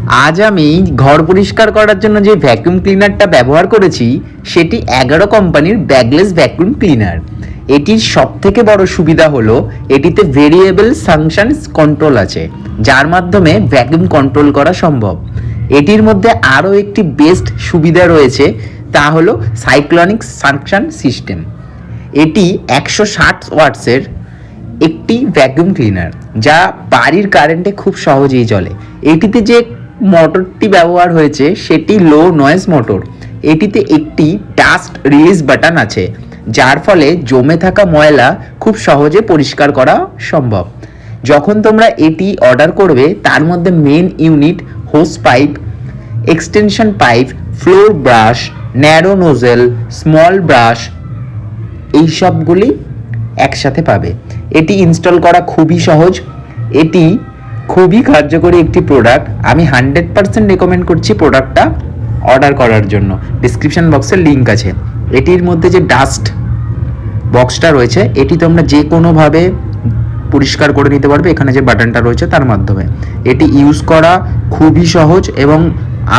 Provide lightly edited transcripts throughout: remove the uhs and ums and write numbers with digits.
আজ আমি ঘর পরিষ্কার করার জন্য যে ভ্যাকুয়াম ক্লিনারটা ব্যবহার করেছি সেটি 11 কোম্পানির ব্যাগলেস ভ্যাকুয়াম ক্লিনার। এটির সবথেকে বড় সুবিধা হলো এটিতে ভেরিয়েবল ফাংশন কন্ট্রোল আছে, যার মাধ্যমে ভ্যাকুয়াম কন্ট্রোল করা সম্ভব। এটির মধ্যে আরও একটি বেস্ট সুবিধা রয়েছে, তা হলো সাইক্লোনিক সাকশন সিস্টেম। এটি 160 ওয়াটসের একটি ভ্যাকুয়াম ক্লিনার, যা বাড়ির কারেন্টে খুব সহজেই চলে। এটিতে যে মোটরটি ব্যবহার হয়েছে সেটি লো নয়েজ মোটর। এটিতে একটি ডাস্ট রিলিজ বাটন আছে, যার ফলে জমে থাকা ময়লা খুব সহজে পরিষ্কার করা সম্ভব। যখন তোমরা এটি অর্ডার করবে, তার মধ্যে main unit, hose pipe, extension pipe, floor brush, narrow nozzle, small brush, এই সবগুলি একসাথে পাবে। এটি ইনস্টল করা খুবই সহজ। এটি খুবই কার্যকরী একটি প্রোডাক্ট। আমি 100% রেকমেন্ড করছি প্রোডাক্টটা অর্ডার করার জন্য। ডিসক্রিপশন বক্সে লিঙ্ক আছে। এটির মধ্যে যে ডাস্ট বক্সটা রয়েছে, এটি তোমরা যে কোনোভাবে পরিষ্কার করে নিতে পারবে এখানে যে বাটনটা রয়েছে তার মাধ্যমে। এটি ইউজ করা খুবই সহজ এবং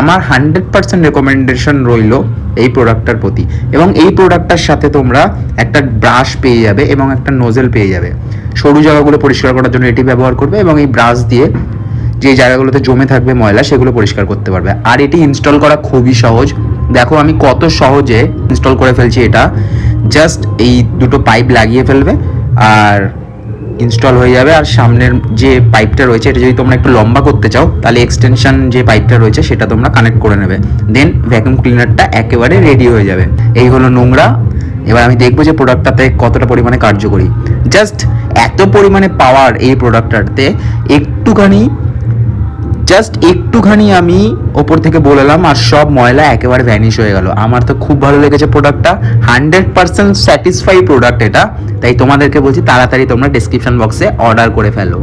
আমার 100% রেকমেন্ডেশন রইল এই প্রোডাক্টটার প্রতি। এবং এই প্রোডাক্টটার সাথে তোমরা একটা ব্রাশ পেয়ে যাবে এবং একটা নোজেল পেয়ে যাবে। সরু জায়গাগুলো পরিষ্কার করার জন্য এটি ব্যবহার করবে এবং এই ব্রাশ দিয়ে যে জায়গাগুলোতে জমে থাকবে ময়লা সেগুলো পরিষ্কার করতে পারবে। আর এটি ইনস্টল করা খুবই সহজ। দেখো আমি কত সহজে ইনস্টল করে ফেলছি। এটা জাস্ট এই দুটো পাইপ লাগিয়ে ফেলবে আর ইনস্টল হয়ে যাবে। আর সামনের যে পাইপটা রয়েছে, এটা যদি তোমরা একটু লম্বা করতে চাও তাহলে এক্সটেনশন যে পাইপটা রয়েছে সেটা তোমরা কানেক্ট করে নেবে। দেন ভ্যাকুয়াম ক্লিনারটা একেবারে রেডি হয়ে যাবে। এই হলো নোংরা। এবার আমি দেখবো যে প্রোডাক্টটাতে কতটা পরিমাণে কার্যকরী। জাস্ট এত পরিমাণে পাওয়ার এই প্রোডাক্টটাতে একটুখানি আমি ওপর থেকে বললাম আর সব ময়লা একেবারে ভ্যানিশ হয়ে গেল। আমার তো খুব ভালো লেগেছে প্রোডাক্টটা। 100% স্যাটিসফাই প্রোডাক্ট এটা। তাই তোমাদেরকে বলছি তাড়াতাড়ি তোমরা ডেসক্রিপশন বক্সে অর্ডার করে ফেলো।